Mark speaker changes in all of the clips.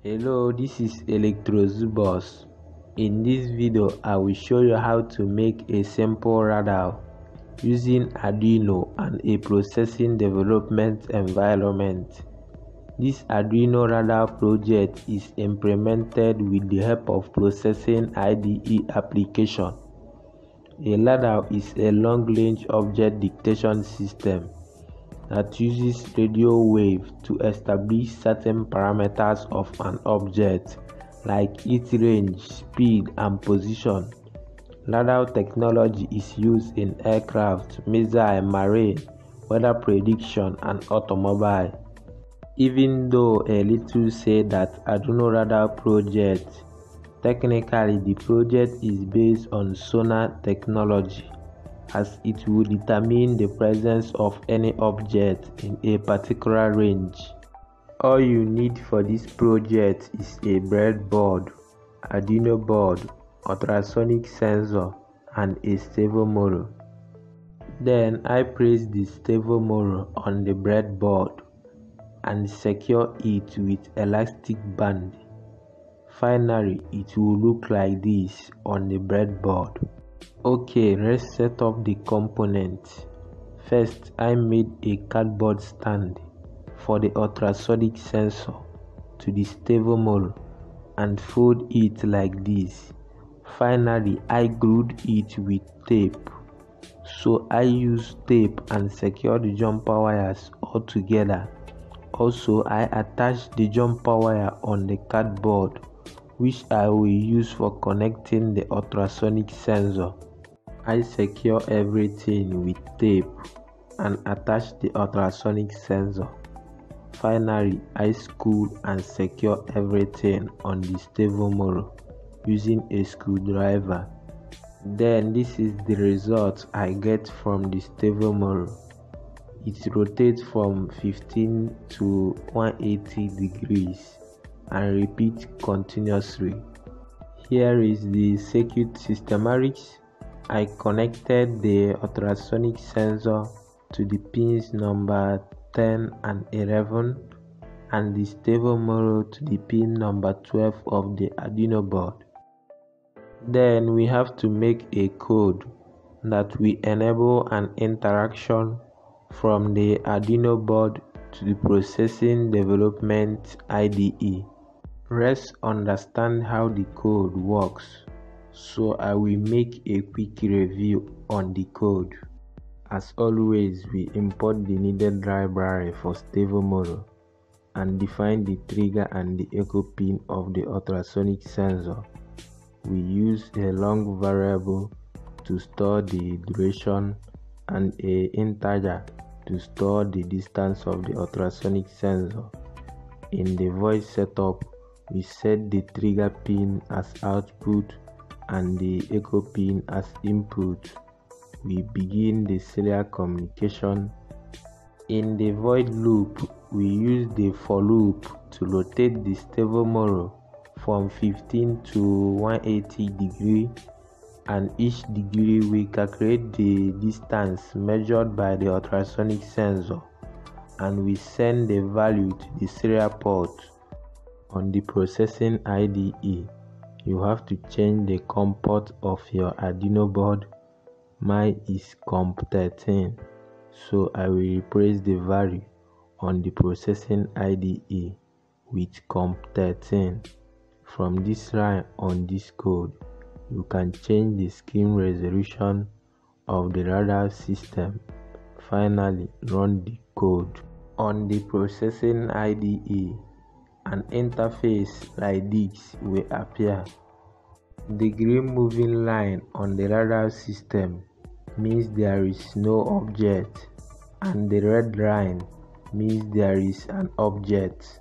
Speaker 1: Hello, this is Electrozubos. In this video, I will show you how to make a simple radar using Arduino and a processing development environment. This Arduino radar project is implemented with the help of processing IDE application. A radar is a long-range object detection system that uses radio wave to establish certain parameters of an object like its range, speed, and position. Radar technology is used in aircraft, missile, marine, weather prediction, and automobile. Even though a little say that Arduino radar project, technically the project is based on sonar technology, as it will determine the presence of any object in a particular range. All you need for this project is a breadboard, Arduino board, ultrasonic sensor, and a Servo motor. Then I place the Servo motor on the breadboard and secure it with elastic band. Finally, it will look like this on the breadboard. Okay, let's set up the components. First, I made a cardboard stand for the ultrasonic sensor to the Servo motor and fold it like this. Finally, I glued it with tape. So I used tape and secured the jumper wires all together. Also, I attached the jumper wire on the cardboard, which I will use for connecting the ultrasonic sensor. I secure everything with tape and attach the ultrasonic sensor. Finally, I screw and secure everything on the Servo motor using a screwdriver. Then this is the result I get from the Servo motor. It rotates from 15 to 180 degrees and repeats continuously. Here is the circuit schematics. I connected the ultrasonic sensor to the pins number 10 and 11 and the Servo motor to the pin number 12 of the Arduino board. Then we have to make a code that will enable an interaction from the Arduino board to the processing development IDE. Let's understand how the code works. So I will make a quick review on the code. As always, we import the needed library for Servo motor and define the trigger and the echo pin of the ultrasonic sensor. We use a long variable to store the duration and an integer to store the distance of the ultrasonic sensor. In the voice setup, we set the trigger pin as output and the echo pin as input. We begin the serial communication. In the void loop, we use the for loop to rotate the Servo motor from 15 to 180 degree, and each degree we calculate the distance measured by the ultrasonic sensor, and we send the value to the serial port. On the processing IDE, you have to change the COM port of your Arduino board. Mine is COM13, so I will replace the value on the processing IDE with COM13. From this line on this code, you can change the screen resolution of the radar system. Finally, run the code. On the processing IDE, an interface like this will appear. The green moving line on the radar system means there is no object, and the red line means there is an object.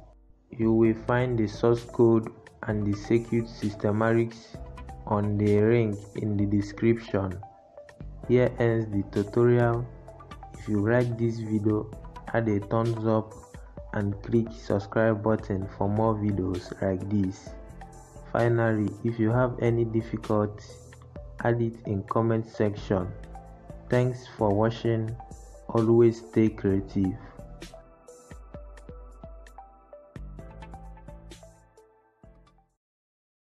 Speaker 1: You will find the source code and the circuit schematics on the link in the description. Here ends the tutorial. If you like this video, add a thumbs up and click subscribe button for more videos like this. Finally, if you have any difficulty, add it in comment section. Thanks for watching. Always stay creative.